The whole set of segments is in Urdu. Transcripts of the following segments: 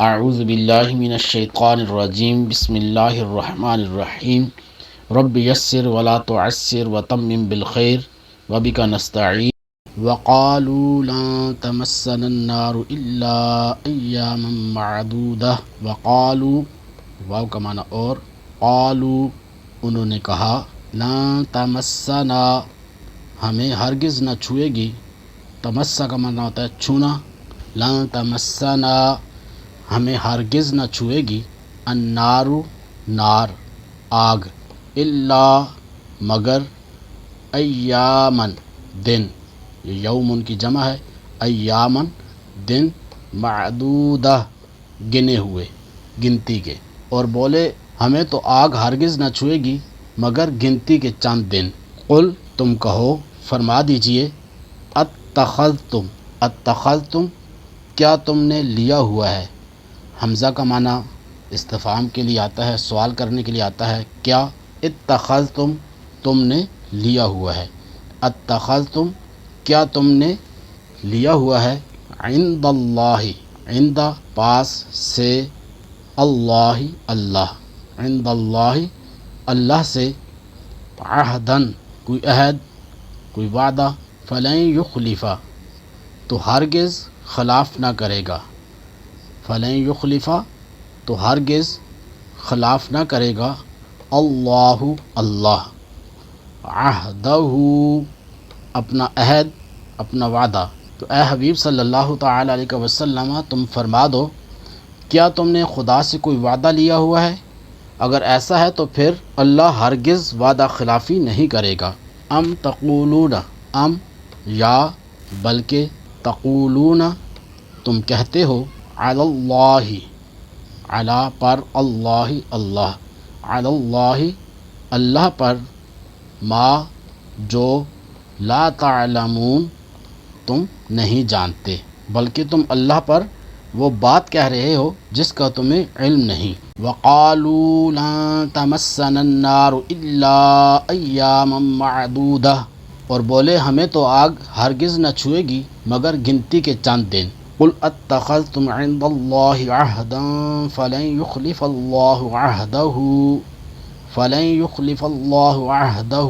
اعوذ باللہ من الشیطان الرجیم بسم اللہ الرحمن الرحیم رب یسر ولا تعسر وتمم بالخیر وبک نستعین وقالوا لن تمسنا النار الا ایاما معدودہ وقالوا واو کا معنی اور قالوا انہوں نے کہا لن تمسنا ہمیں ہرگز نہ چھوئے گی، تمسا کا معنی ہوتا ہے چھونا، لن تمسنا ہمیں ہرگز نہ چھوئے گی، النار نار آگ، الا مگر، ایامن دن، یہ یومن کی جمع ہے، ایامن دن، معدودہ گنے ہوئے، گنتی کے، اور بولے ہمیں تو آگ ہرگز نہ چھوئے گی مگر گنتی کے چند دن۔ قل تم کہو، فرما دیجئے، اتخذتم کیا تم نے لیا ہوا ہے، حمزہ کا معنی استفہام کے لیے آتا ہے، سوال کرنے کے لیے آتا ہے، کیا، اتخذتم تم نے لیا ہوا ہے، اتخذتم کیا تم نے لیا ہوا ہے، عند اللہ، عند پاس سے، اللہ اللہ، عند اللہ اللہ سے، عہدن کوئی عہد، کوئی وعدہ، فلن یخلفا تو ہرگز خلاف نہ کرے گا، فلن یخلفا تو ہرگز خلاف نہ کرے گا، اللہ اللہ، عہدہ اپنا عہد، اپنا وعدہ۔ تو اے حبیب صلی اللہ تعالی علیہ وسلم تم فرما دو، کیا تم نے خدا سے کوئی وعدہ لیا ہوا ہے؟ اگر ایسا ہے تو پھر اللہ ہرگز وعدہ خلافی نہیں کرے گا۔ ام تقولون، ام یا بلکہ، تقولون تم کہتے ہو، علی اللہ علی پر، اللہ اللہ، علی اللہ اللہ پر، ما جو، لا تعلمون تم نہیں جانتے، بلکہ تم اللہ پر وہ بات کہہ رہے ہو جس کا تمہیں علم نہیں۔ وقالوا لن تمسنا النار الا ایاما معدودہ اور بولے ہمیں تو آگ ہرگز نہ چھوئے گی مگر گنتی کے چند دن۔ قل اتخذتم عند اللہ عہدا فلن یخلف اللہ عہدہ فلن یخلف اللہ عہدہ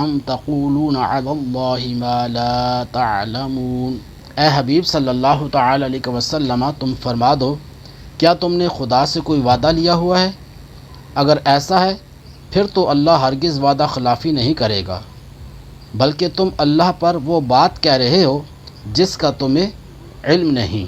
ام تقولون علی اللہ ما لا تعلمون۔ اے حبیب صلی اللہ تعالی علیہ وسلم تم فرما دو، کیا تم نے خدا سے کوئی وعدہ لیا ہوا ہے؟ اگر ایسا ہے پھر تو اللہ ہرگز وعدہ خلافی نہیں کرے گا، بلکہ تم اللہ پر وہ بات کہہ رہے ہو جس کا تمہیں علم نہیں۔